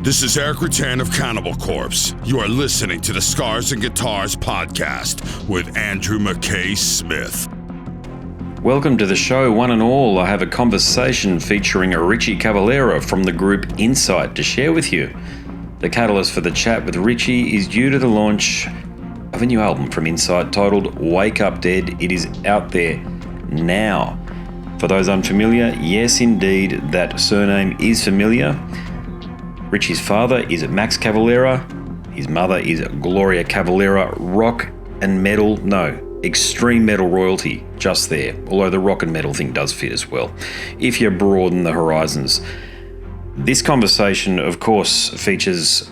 This is Eric Rattan of Cannibal Corpse. You are listening to the Scars and Guitars podcast with Andrew McKay Smith. Welcome to the show, one and all. I have a conversation featuring a Richie Cavalera from the group Incite to share with you. The catalyst for the chat with Richie is due to the launch of a new album from Incite titled Wake Up Dead. It is out there now. For those unfamiliar, yes indeed, that surname is familiar. Richie's father is Max Cavalera. His mother is Gloria Cavalera. Rock and metal, no, extreme metal royalty, just there. Although the rock and metal thing does fit as well, if you broaden the horizons. This conversation, of course, features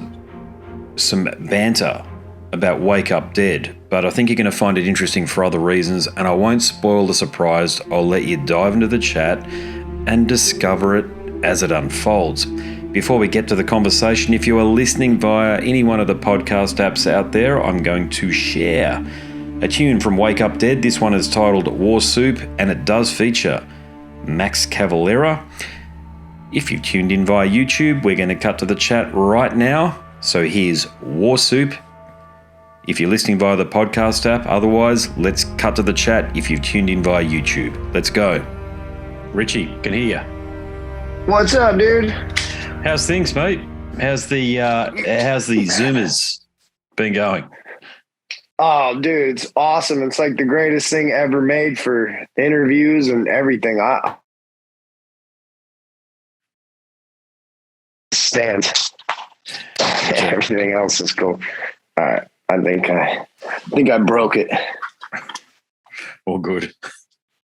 some banter about Wake Up Dead, but I think you're going to find it interesting for other reasons, and I won't spoil the surprise. I'll let you dive into the chat and discover it as it unfolds. Before we get to the conversation, if you are listening via any one of the podcast apps out there, I'm going to share a tune from Wake Up Dead. This one is titled War Soup, and it does feature Max Cavalera. If you've tuned in via YouTube, we're going to cut to the chat right now. So here's War Soup. If you're listening via the podcast app, otherwise, let's cut to the chat if you've tuned in via YouTube. Let's go. Richie, can hear you. What's up, dude? How's things, mate? How's the Zoomers been going? Oh, dude, it's awesome. It's like the greatest thing ever made for interviews and everything. I stand. Everything else is cool. All right. I think I broke it. All good.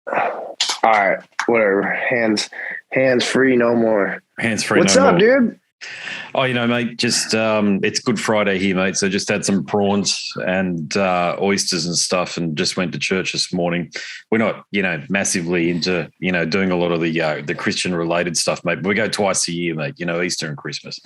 All right. Whatever. Hands free, no more. Hands free. What's no up, more. dude? Oh, mate, just it's Good Friday here, mate. So just had some prawns and oysters and stuff, and just went to church this morning. We're not, massively into, doing a lot of the Christian related stuff, mate. But we go twice a year, mate. Easter and Christmas.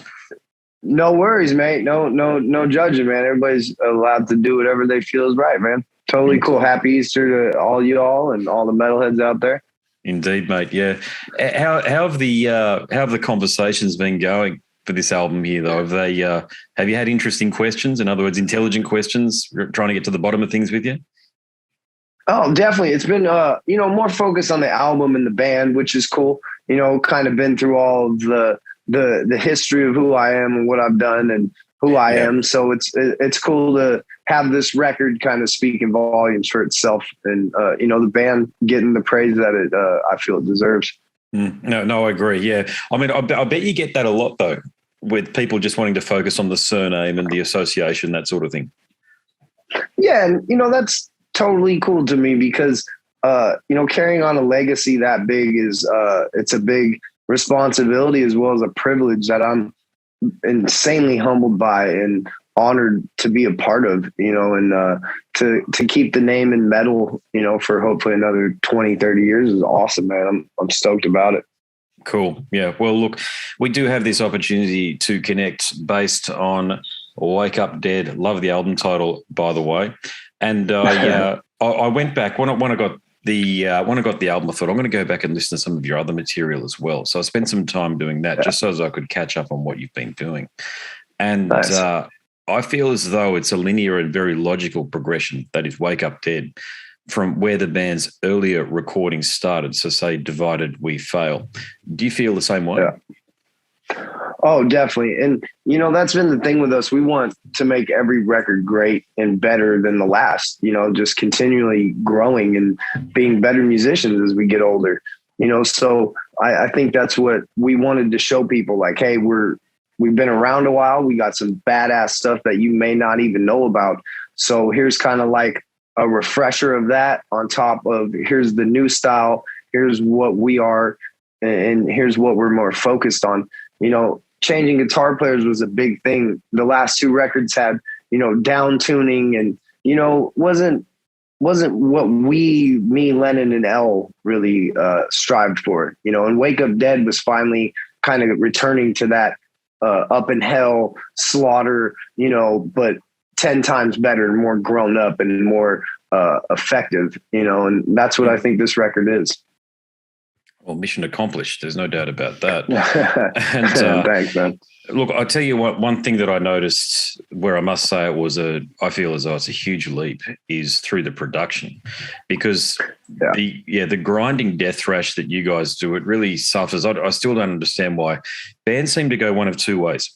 No worries, mate. No judging, man. Everybody's allowed to do whatever they feel is right, man. Totally cool. Happy Easter to all y'all and all the metalheads out there. Indeed, mate. Yeah. How have the conversations been going for this album here, though? Have you had interesting questions? In other words, intelligent questions, trying to get to the bottom of things with you? Oh, definitely. It's been, more focused on the album and the band, which is cool. Kind of been through all of the history of who I am and what I've done and who I am. So it's cool to have this record kind of speak in volumes for itself, and the band getting the praise that I feel it deserves. No, I agree. Yeah, I mean, I bet you get that a lot though, with people just wanting to focus on the surname and the association, that sort of thing. Yeah, and that's totally cool to me because carrying on a legacy that big is it's a big responsibility as well as a privilege that I'm insanely humbled by and honored to be a part of, and to keep the name in metal, for hopefully another 20, 30 years is awesome, man. I'm stoked about it. Cool. Yeah. Well, look, we do have this opportunity to connect based on Wake Up Dead. Love the album title, by the way. And I went back when I got the album, I thought I'm going to go back and listen to some of your other material as well. So I spent some time doing that just so as I could catch up on what you've been doing. And nice. I feel as though it's a linear and very logical progression, that is Wake Up Dead, from where the band's earlier recordings started. So say Divided We Fail. Do you feel the same way? Yeah. Oh, definitely. And, that's been the thing with us. We want to make every record great and better than the last, just continually growing and being better musicians as we get older, so I think that's what we wanted to show people, like, hey, we've been around a while. We got some badass stuff that you may not even know about. So here's kind of like a refresher of that on top of here's the new style. Here's what we are. And here's what we're more focused on. Changing guitar players was a big thing. The last two records had, down tuning and, wasn't what me, Lennon and L really strived for, and Wake Up Dead was finally kind of returning to that Up in Hell, Slaughter, but 10 times better and more grown up and more effective, and that's what I think this record is. Well, mission accomplished. There's no doubt about that. And Thanks, man. Look, I'll tell you what, one thing that I noticed where I must say I feel as though it's a huge leap is through the production, because the grinding death thrash that you guys do, it really suffers. I still don't understand why. Bands seem to go one of two ways.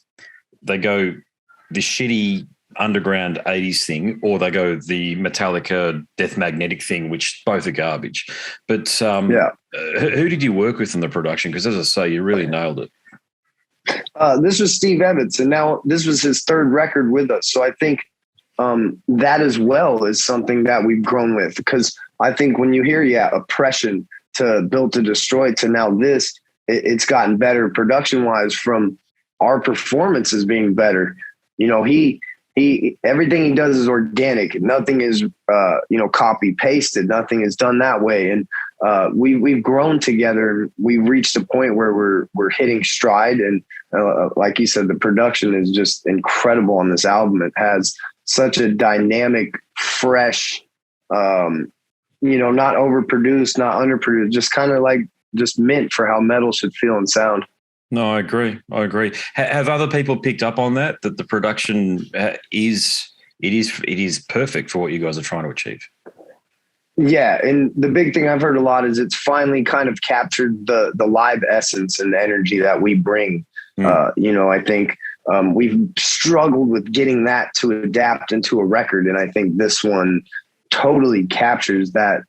They go the shitty underground 80s thing, or they go the Metallica Death Magnetic thing, which both are garbage. But who did you work with in the production? Because as I say, you really nailed it. This was Steve Evans, and now this was his third record with us. So I think that as well is something that we've grown with, because I think when you hear, Oppression to Built to Destroy to now this, it's gotten better production-wise from our performances being better. You know, he everything he does is organic. Nothing is, copy pasted. Nothing is done that way. And we've grown together. We've reached a point where we're hitting stride. And like you said, the production is just incredible on this album. It has such a dynamic, fresh, not overproduced, not underproduced, just kind of like just meant for how metal should feel and sound. No, I agree. Have other people picked up on that the production is perfect for what you guys are trying to achieve? Yeah, and the big thing I've heard a lot is it's finally kind of captured the live essence and energy that we bring. I think we've struggled with getting that to adapt into a record, and I think this one totally captures that,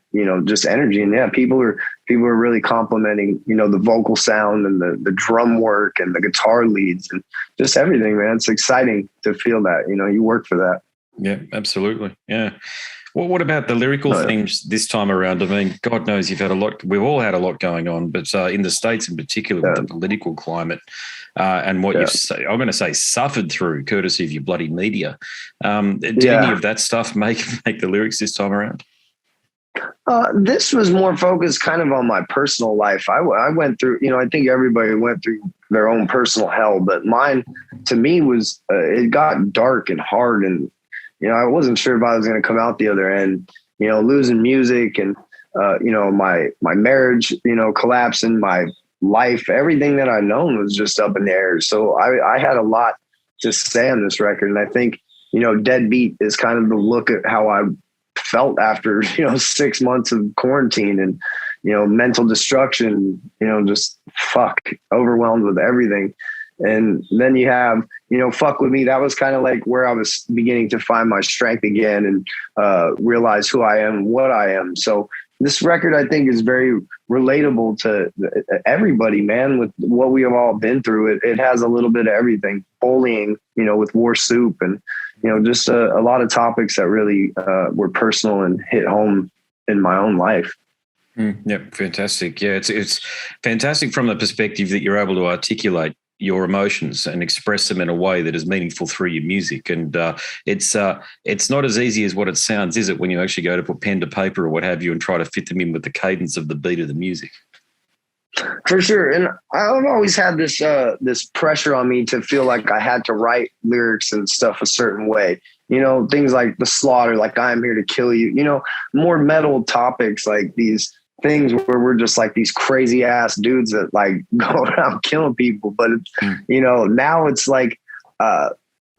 just energy. And people are really complimenting, the vocal sound and the drum work and the guitar leads and just everything, man. It's exciting to feel that, you work for that. Yeah, absolutely. Yeah. Well, what about the lyrical themes this time around? I mean, God knows you've had a lot. We've all had a lot going on, but in the States in particular, with the political climate and what you've, I'm going to say, suffered through, courtesy of your bloody media. Did any of that stuff make the lyrics this time around? This was more focused kind of on my personal life. I went through, I think everybody went through their own personal hell, but mine, to me, was it got dark and hard, and I wasn't sure if I was going to come out the other end, losing music and, my marriage, collapsing, my life, everything that I'd known was just up in the air. So I had a lot to say on this record. And I think, Deadbeat is kind of the look at how I felt after, 6 months of quarantine and, mental destruction, just overwhelmed with everything. And then you have, Fuck With Me. That was kind of like where I was beginning to find my strength again and realize who I am, what I am. So this record, I think, is very relatable to everybody, man, with what we have all been through. It has a little bit of everything. Bullying, with War Soup and, just a lot of topics that really were personal and hit home in my own life. Yep, fantastic. Yeah, it's fantastic from the perspective that you're able to articulate your emotions and express them in a way that is meaningful through your music. And it's not as easy as what it sounds, is it, when you actually go to put pen to paper or what have you and try to fit them in with the cadence of the beat of the music? For sure. And I've always had this pressure on me to feel like I had to write lyrics and stuff a certain way. Things like The Slaughter, like I Am Here to Kill You, more metal topics, like these things where we're just like these crazy ass dudes that like go around killing people. But it's, now it's like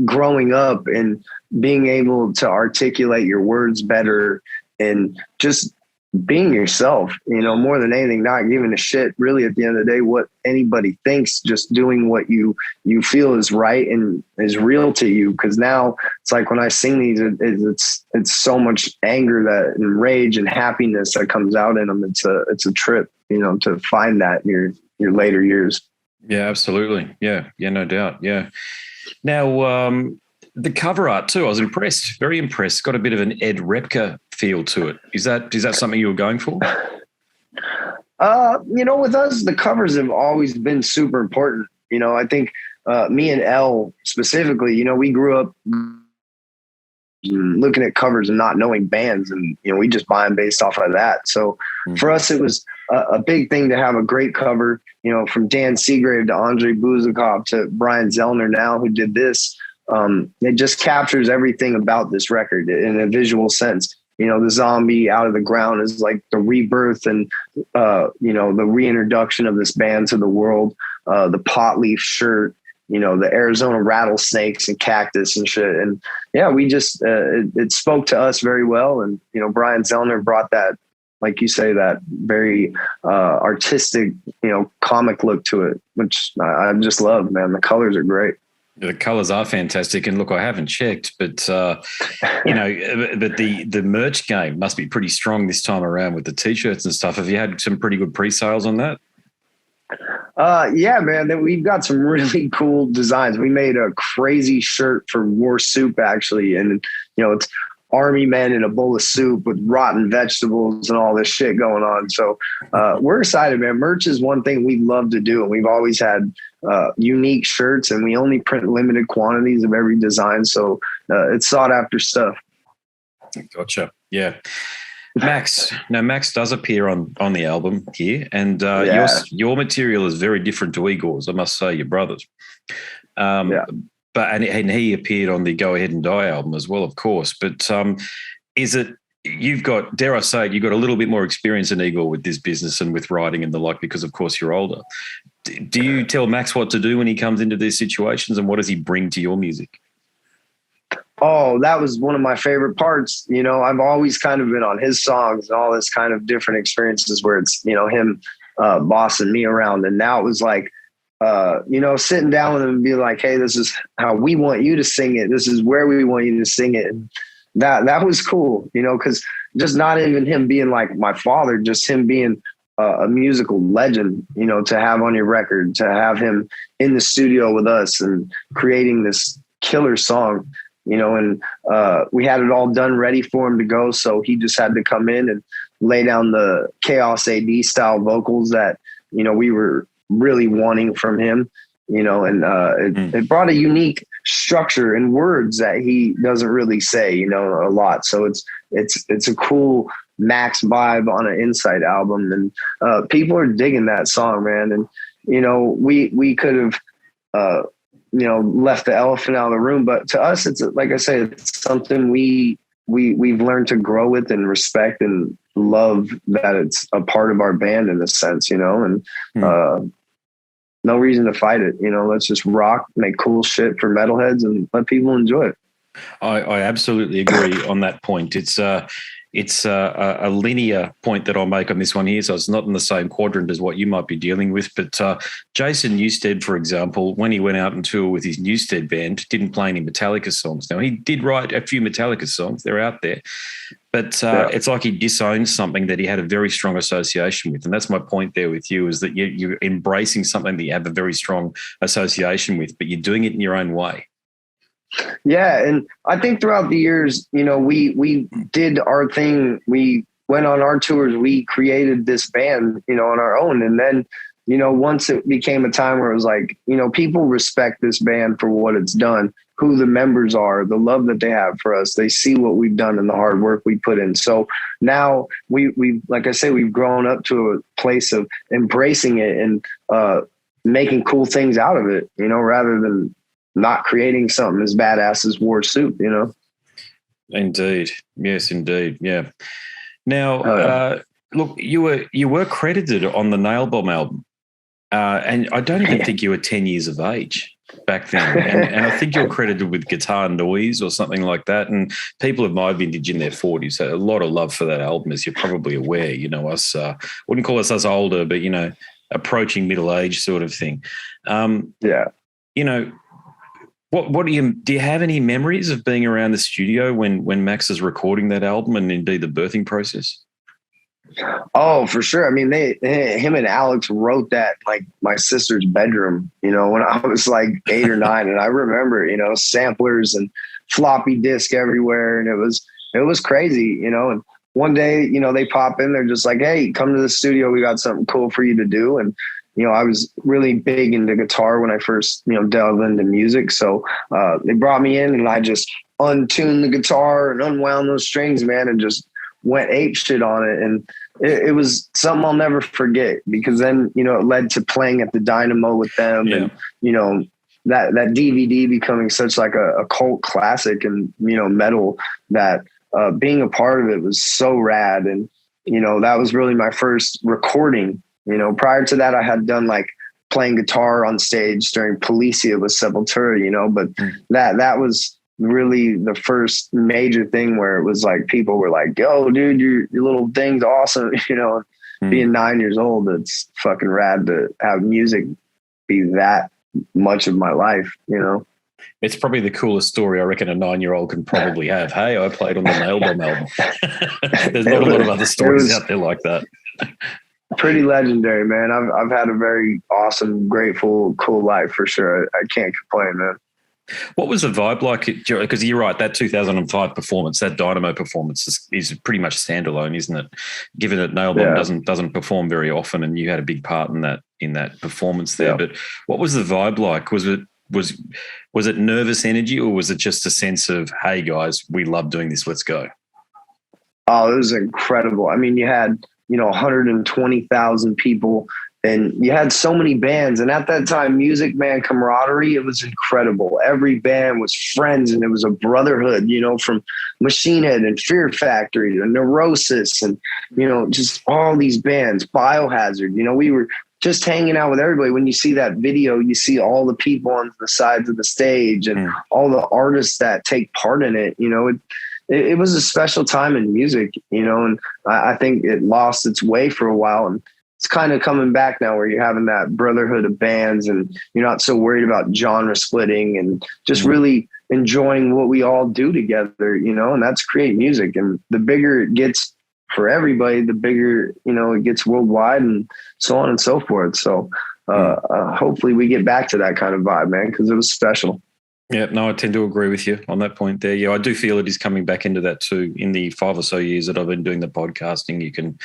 growing up and being able to articulate your words better and just being yourself, more than anything, not giving a shit really at the end of the day what anybody thinks, just doing what you feel is right and is real to you. Because now it's like when I sing these, it's so much anger and rage and happiness that comes out in them. It's a trip, to find that in your later years. Yeah, absolutely. Yeah, no doubt. Yeah. Now, the cover art too, I was impressed, very impressed. Got a bit of an Ed Repka feel to it. Is that something you were going for? With us, the covers have always been super important. I think me and Elle specifically, we grew up looking at covers and not knowing bands, and we just buy them based off of that. So for us, it was a big thing to have a great cover. From Dan Seagrave to Andre Buzikov to Brian Zellner now, who did this. It just captures everything about this record in a visual sense. the zombie out of the ground is like the rebirth and, the reintroduction of this band to the world. The pot leaf shirt, the Arizona rattlesnakes and cactus and shit. And yeah, we just, it spoke to us very well. And, Brian Zellner brought that, like you say, that very artistic, comic look to it, which I just love, man. The colors are great. The colors are fantastic. And look, I haven't checked, but, but the merch game must be pretty strong this time around with the T-shirts and stuff. Have you had some pretty good pre-sales on that? Yeah, man, we've got some really cool designs. We made a crazy shirt for War Soup, actually. And, it's army men in a bowl of soup with rotten vegetables and all this shit going on. So we're excited, man. Merch is one thing we love to do. And we've always had unique shirts, and we only print limited quantities of every design. So it's sought after stuff. Gotcha. Yeah. Max does appear on the album here, and your material is very different to Igor's, I must say, your brothers. But and he appeared on the Go Ahead and Die album as well, of course. But is it, you've got, dare I say it, you've got a little bit more experience than Igor with this business and with writing and the like, because of course you're older. Do you tell Max what to do when he comes into these situations, and what does he bring to your music? Oh, that was one of my favorite parts. I've always kind of been on his songs and all this kind of different experiences where it's, him bossing me around. And now it was like, sitting down with him and be like, hey, this is how we want you to sing it. This is where we want you to sing it. And that was cool, because just not even him being like my father, just him being a musical legend, to have on your record, to have him in the studio with us and creating this killer song, and we had it all done ready for him to go. So he just had to come in and lay down the Chaos AD style vocals that, we were really wanting from him, and it brought a unique structure and words that he doesn't really say, a lot. So it's a cool Max vibe on an Incite album, and people are digging that song, man. And we could have left the elephant out of the room, but to us, it's, like I said, it's something we've learned to grow with and respect and love, that it's a part of our band in a sense, and no reason to fight it. Let's just rock, make cool shit for metalheads and let people enjoy it. I absolutely agree on that point. It's a linear point that I'll make on this one here, so it's not in the same quadrant as what you might be dealing with. But Jason Newsted, for example, when he went out and toured with his Newsted band, didn't play any Metallica songs. Now, he did write a few Metallica songs. They're out there. But it's like he disowns something that he had a very strong association with. And that's my point there with you, is that you're embracing something that you have a very strong association with, but you're doing it in your own way. Yeah. And I think throughout the years, we did our thing. We went on our tours. We created this band, on our own. And then, once it became a time where it was like, people respect this band for what it's done, who the members are, the love that they have for us. They see what we've done and the hard work we put in. So now we like I say, we've grown up to a place of embracing it and making cool things out of it, rather than not creating something as badass as War Soup, Indeed. Yes, indeed. Yeah. Now, look, you were credited on the Nail Bomb album, and I don't even think you were 10 years of age back then. And I think you're credited with Guitar Noise or something like that. And people of my vintage in their 40s, so a lot of love for that album, as you're probably aware. Us, wouldn't call us older, but, approaching middle age sort of thing. Yeah. What do you have any memories of being around the studio when Max is recording that album, and indeed the birthing process? Oh, for sure. I mean, him and Alex wrote that like my sister's bedroom, when I was like 8 or 9, and I remember, samplers and floppy disk everywhere, and it was crazy, and one day, they pop in, they're just like, hey, come to the studio, we got something cool for you to do. And I was really big into guitar when I first, delved into music. So they brought me in, and I just untuned the guitar and unwound those strings, man, and just went ape shit on it. And it was something I'll never forget, because then, it led to playing at the Dynamo with them. Yeah. And, that DVD becoming such like a cult classic and, metal, that being a part of it was so rad. And, you know, that was really my first recording. You know, prior to that, I had done like playing guitar on stage during Policia with Sepultura, you know, but that was really the first major thing where it was like people were like, yo, dude, your little thing's awesome. You know, being 9 years old, it's fucking rad to have music be that much of my life, you know. It's probably the coolest story I reckon a 9-year-old can probably have. Hey, I played on the Nail Bomb album. There's not a lot of other stories out there like that. Pretty legendary, man. I've had a very awesome, grateful, cool life for sure. I can't complain, man. What was the vibe like? Because you're right, that 2005 performance, that Dynamo performance is pretty much standalone, isn't it? Given that Nail Bomb doesn't perform very often, and you had a big part in that performance there. Yeah. But what was the vibe like? Was it nervous energy, or was it just a sense of, hey guys, we love doing this, let's go? Oh, it was incredible. I mean, you had 120,000 people. And you had so many bands. And at that time, Music Man camaraderie, it was incredible. Every band was friends, and it was a brotherhood, you know, from Machine Head and Fear Factory to Neurosis and, you know, just all these bands, Biohazard. You know, we were just hanging out with everybody. When you see that video, you see all the people on the sides of the stage and all the artists that take part in it. You know, it was a special time in music, you know, and I think it lost its way for a while. And it's kind of coming back now where you're having that brotherhood of bands and you're not so worried about genre splitting and just really enjoying what we all do together, you know, and that's create music. And the bigger it gets for everybody, the bigger, you know, it gets worldwide and so on and so forth. So hopefully we get back to that kind of vibe, man, because it was special. Yeah, no, I tend to agree with you on that point there. Yeah, I do feel it is coming back into that too. In the 5 or so years that I've been doing the podcasting, you can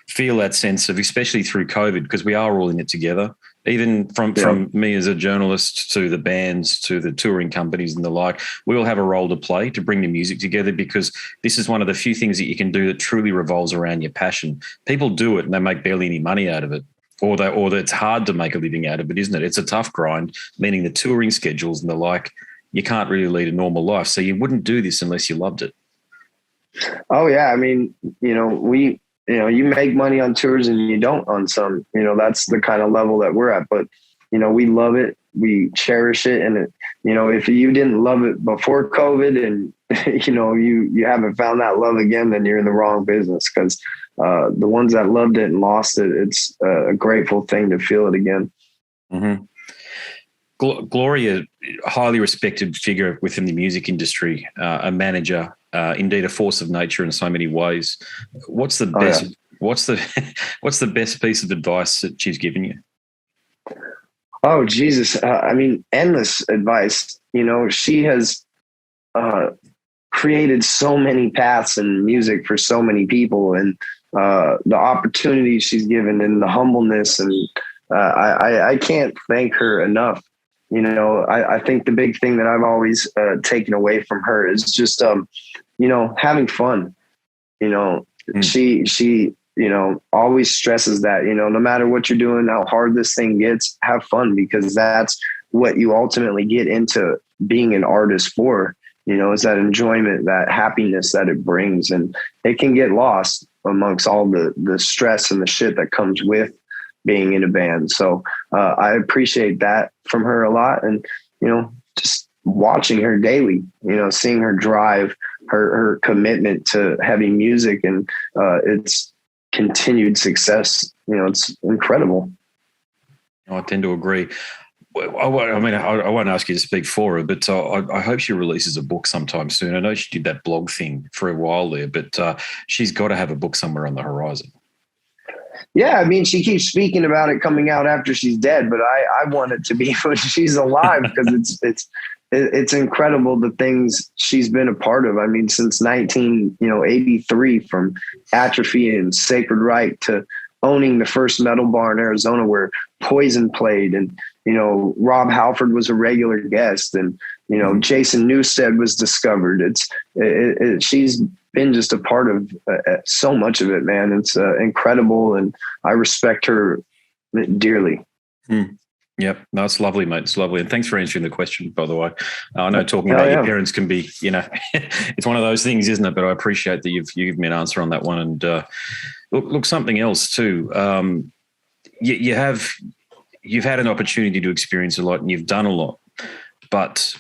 feel that sense of, especially through COVID, because we are all in it together. Even from me as a journalist to the bands to the touring companies and the like, we all have a role to play to bring the music together, because this is one of the few things that you can do that truly revolves around your passion. People do it and they make barely any money out of it. Or that it's hard to make a living out of it, isn't it? It's a tough grind, meaning the touring schedules and the like, you can't really lead a normal life. So you wouldn't do this unless you loved it. Oh, yeah. I mean, you know, you make money on tours and you don't on some, you know, that's the kind of level that we're at. But, you know, we love it. We cherish it. And, you know, if you didn't love it before COVID and, you know, you haven't found that love again, then you're in the wrong business, because the ones that loved it and lost it, it's a grateful thing to feel it again. Mm-hmm. Gloria, highly respected figure within the music industry, a manager, indeed a force of nature in so many ways. What's the best? Yeah. What's the best piece of advice that she's given you? Oh, Jesus! I mean, endless advice. You know, she has created so many paths in music for so many people, and the opportunities she's given, and the humbleness, and I can't thank her enough. You know, I think the big thing that I've always taken away from her is just, you know, having fun. You know, she, you know, always stresses that, you know, no matter what you're doing, how hard this thing gets, have fun, because that's what you ultimately get into being an artist for, you know, is that enjoyment, that happiness that it brings. And it can get lost amongst all the stress and the shit that comes with being in a band. So I appreciate that from her a lot. And, you know, just watching her daily, you know, seeing her drive, her commitment to heavy music and its continued success, you know, it's incredible. I tend to agree. I won't ask you to speak for her, but I hope she releases a book sometime soon. I know she did that blog thing for a while there, but she's got to have a book somewhere on the horizon. Yeah, I mean, she keeps speaking about it coming out after she's dead, but I want it to be when she's alive, because it's incredible the things she's been a part of. I mean, since 1983, from Atrophy and Sacred Right to owning the first metal bar in Arizona where Poison played, and, you know, Rob Halford was a regular guest, and, you know, Jason Newsted was discovered. She's been just a part of so much of it, man. It's incredible, and I respect her dearly. Yep. No, it's lovely, mate. It's lovely. And thanks for answering the question, by the way. I know talking about your parents can be, it's one of those things, isn't it? But I appreciate that you've given me an answer on that one. And look, something else too. You've had an opportunity to experience a lot and you've done a lot. But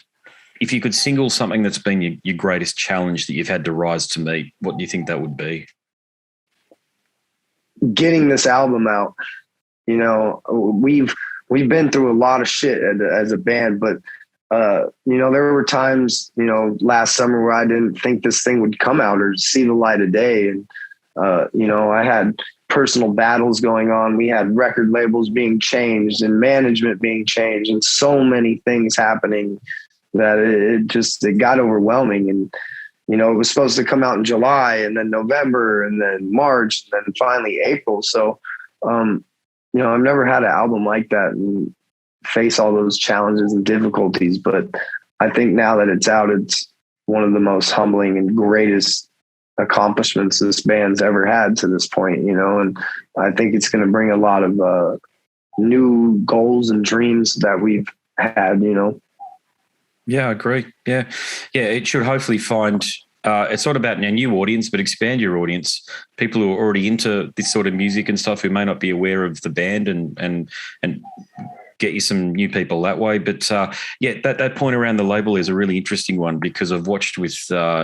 if you could single something that's been your greatest challenge that you've had to rise to meet, what do you think that would be? Getting this album out. We've been through a lot of shit as a band, but there were times, last summer where I didn't think this thing would come out or see the light of day. And, I had personal battles going on. We had record labels being changed and management being changed and so many things happening that it got overwhelming. And, it was supposed to come out in July and then November and then March and then finally April. So, I've never had an album like that and face all those challenges and difficulties, but I think now that it's out, it's one of the most humbling and greatest accomplishments this band's ever had to this point, and I think it's going to bring a lot of new goals and dreams that we've had, Yeah, I agree. Yeah. It should hopefully find, it's not about a new audience, but expand your audience. People who are already into this sort of music and stuff who may not be aware of the band and get you some new people that way. But that point around the label is a really interesting one because I've watched with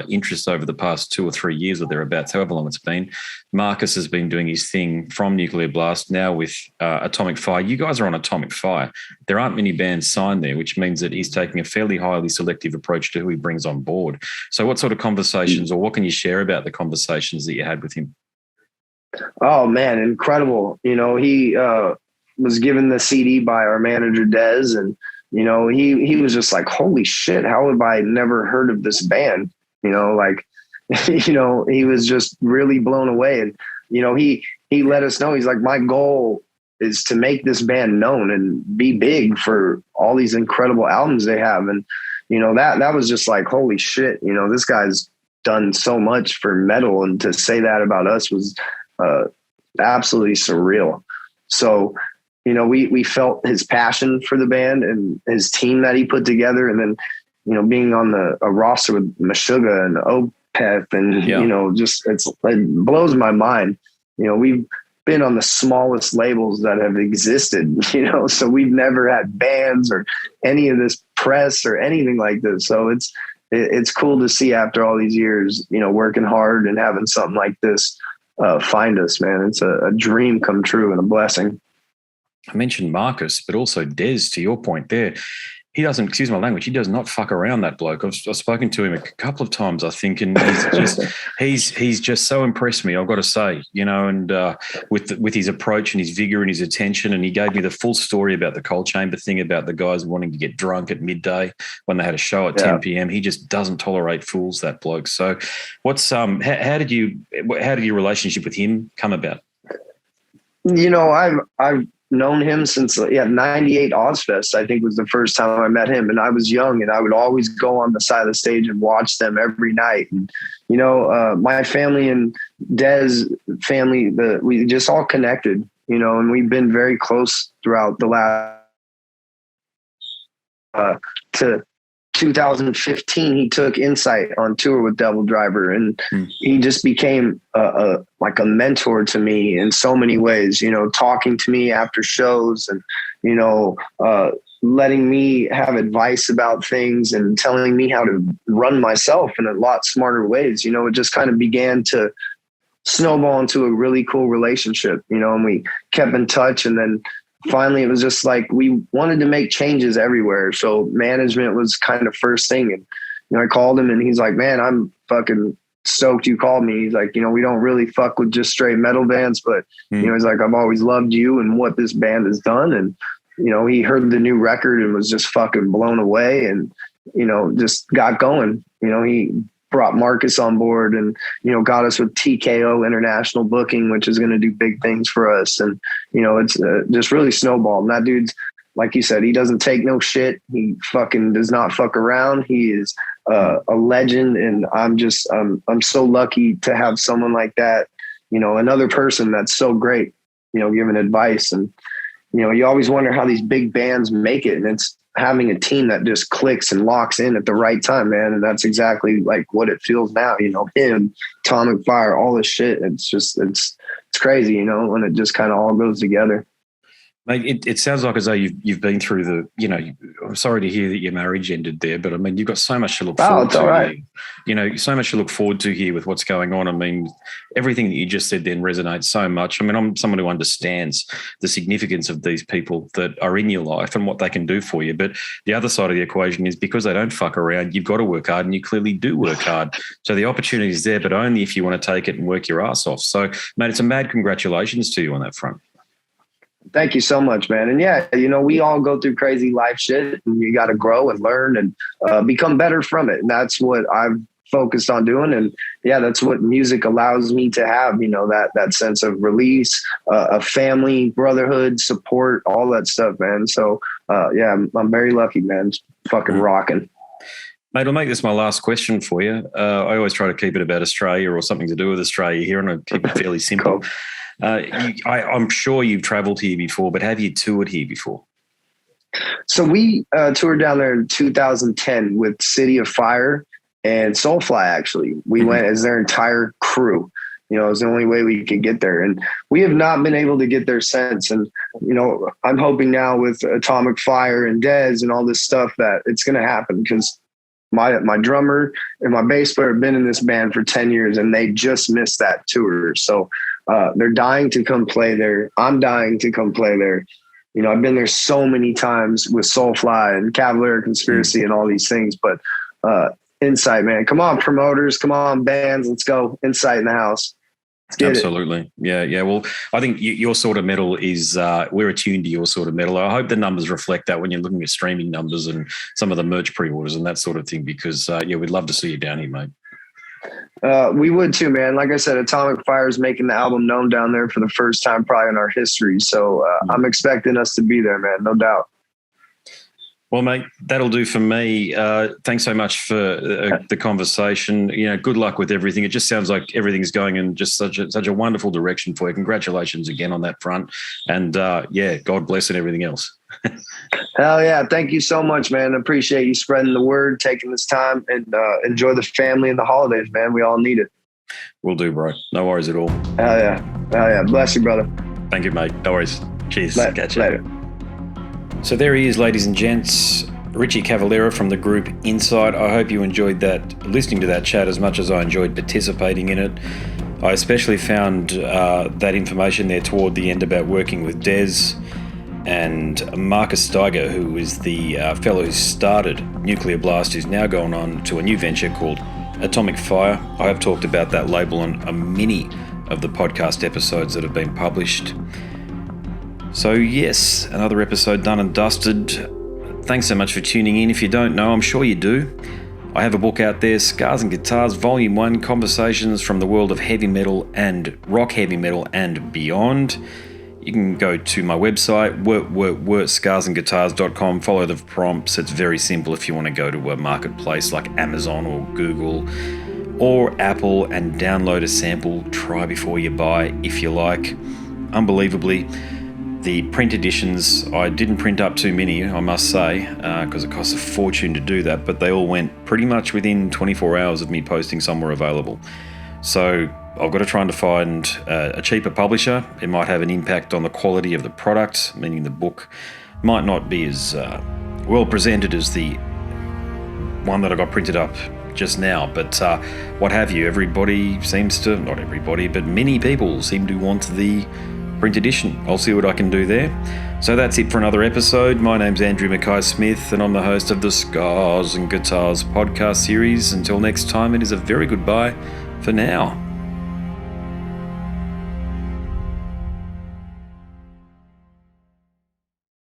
interest over the past 2 or 3 years or thereabouts, however long it's been. Marcus has been doing his thing from Nuclear Blast, now with Atomic Fire. You guys are on Atomic Fire. There aren't many bands signed there, which means that he's taking a fairly highly selective approach to who he brings on board. So what sort of conversations, or what can you share about the conversations that you had with him? Oh, man, incredible. He was given the CD by our manager, Dez, and, he was just like, holy shit, how have I never heard of this band? He was just really blown away. And, he let us know, he's like, my goal is to make this band known and be big for all these incredible albums they have. And, that was just like, holy shit, this guy's done so much for metal. And to say that about us was absolutely surreal. So, we felt his passion for the band and his team that he put together. And then, being on a roster with Meshuggah and Opeth and, it blows my mind. We've been on the smallest labels that have existed, so we've never had bands or any of this press or anything like this. So it's cool to see after all these years, working hard and having something like this find us, man. It's a dream come true and a blessing. I mentioned Marcus, but also Des, to your point there. He doesn't, excuse my language, he does not fuck around, that bloke. I've spoken to him a couple of times, I think, and he's just so impressed me, I've got to say, and with his approach and his vigor and his attention. And he gave me the full story about the Coal Chamber thing, about the guys wanting to get drunk at midday when they had a show at 10 p.m. He just doesn't tolerate fools, that bloke. So what's how did your relationship with him come about? I've known him since 98 Ozfest, I think, was the first time I met him. And I was young and I would always go on the side of the stage and watch them every night. And, my family and Des' family, we just all connected, and we've been very close throughout the last, to 2015, he took Incite on tour with Devil Driver, and he just became like a mentor to me in so many ways, talking to me after shows and, letting me have advice about things and telling me how to run myself in a lot smarter ways. It just kind of began to snowball into a really cool relationship, and we kept in touch. And then finally it was just like, we wanted to make changes everywhere. So management was kind of first thing. And, I called him and he's like, man, I'm fucking stoked you called me. He's like, we don't really fuck with just straight metal bands, but he's like, I've always loved you and what this band has done. And, he heard the new record and was just fucking blown away and, just got going. He brought Marcus on board and, got us with TKO International Booking, which is going to do big things for us. And, it's just really snowballed. And that dude's, like you said, he doesn't take no shit. He fucking does not fuck around. He is a legend. And I'm so lucky to have someone like that, another person that's so great, giving advice. And, you always wonder how these big bands make it. And it's having a team that just clicks and locks in at the right time, man. And that's exactly like what it feels now, him, Atomic Fire, all this shit. It's just, it's crazy, when it just kind of all goes together. Mate, it sounds like as though you've been through the, I'm sorry to hear that your marriage ended there, but I mean, you've got so much to look forward to. Right. So much to look forward to here with what's going on. I mean, everything that you just said then resonates so much. I mean, I'm someone who understands the significance of these people that are in your life and what they can do for you. But the other side of the equation is because they don't fuck around, you've got to work hard, and you clearly do work hard. So the opportunity is there, but only if you want to take it and work your ass off. So, mate, it's a mad congratulations to you on that front. Thank you so much, man. And yeah, we all go through crazy life shit, and you got to grow and learn and become better from it. And that's what I've focused on doing. And yeah, that's what music allows me to have, that sense of release, a family, brotherhood, support, all that stuff, man. So yeah, I'm very lucky, man. It's fucking rocking. Mate, I'll make this my last question for you. I always try to keep it about Australia or something to do with Australia here, and I keep it fairly simple. Cool. I'm sure you've travelled here before, but have you toured here before? So we toured down there in 2010 with City of Fire and Soulfly, actually. We went as their entire crew. It was the only way we could get there. And we have not been able to get there since. And, I'm hoping now with Atomic Fire and Dez and all this stuff that it's going to happen, because my drummer and my bass player have been in this band for 10 years and they just missed that tour. So they're dying to come play there. I'm dying to come play there. I've been there so many times with Soulfly and Cavalera Conspiracy and all these things, but Incite, man, come on, promoters, come on, bands, let's go. Incite in the house. Absolutely. Yeah. Well, I think your sort of metal is, we're attuned to your sort of metal. I hope the numbers reflect that when you're looking at streaming numbers and some of the merch pre-orders and that sort of thing, because we'd love to see you down here, mate. We would too, man. Like I said, Atomic Fire is making the album known down there for the first time probably in our history. So I'm expecting us to be there, man. No doubt. Well, mate, that'll do for me. Thanks so much for the conversation. Good luck with everything. It just sounds like everything's going in just such a wonderful direction for you. Congratulations again on that front. And God bless and everything else. Hell yeah. Thank you so much, man. Appreciate you spreading the word, taking this time, and enjoy the family and the holidays, man. We all need it. Will do, bro. No worries at all. Hell yeah. Hell yeah. Bless you, brother. Thank you, mate. No worries. Cheers. Catch you later. So there he is, ladies and gents, Richie Cavalera from the group Incite. I hope you enjoyed listening to that chat as much as I enjoyed participating in it. I especially found that information there toward the end about working with Dez and Marcus Steiger, who is the fellow who started Nuclear Blast, who's now gone on to a new venture called Atomic Fire. I have talked about that label on many of the podcast episodes that have been published. So yes, another episode done and dusted. Thanks so much for tuning in. If you don't know, I'm sure you do. I have a book out there, Scars and Guitars, Volume 1, Conversations from the World of Heavy Metal and Rock Heavy Metal and Beyond. You can go to my website, scarsandguitars.com, follow the prompts. It's very simple if you want to go to a marketplace like Amazon or Google or Apple and download a sample. Try before you buy, if you like. Unbelievably, the print editions, I didn't print up too many, I must say, because it costs a fortune to do that, but they all went pretty much within 24 hours of me posting some were available. So I've got to try and find a cheaper publisher. It might have an impact on the quality of the product, meaning the book might not be as well presented as the one that I got printed up just now, but what have you, everybody seems to, not everybody, but many people seem to want the print edition. I'll see what I can do there. So that's it for another episode. My name's Andrew Mackay-Smith and I'm the host of the Scars and Guitars podcast series. Until next time, it is a very goodbye for now.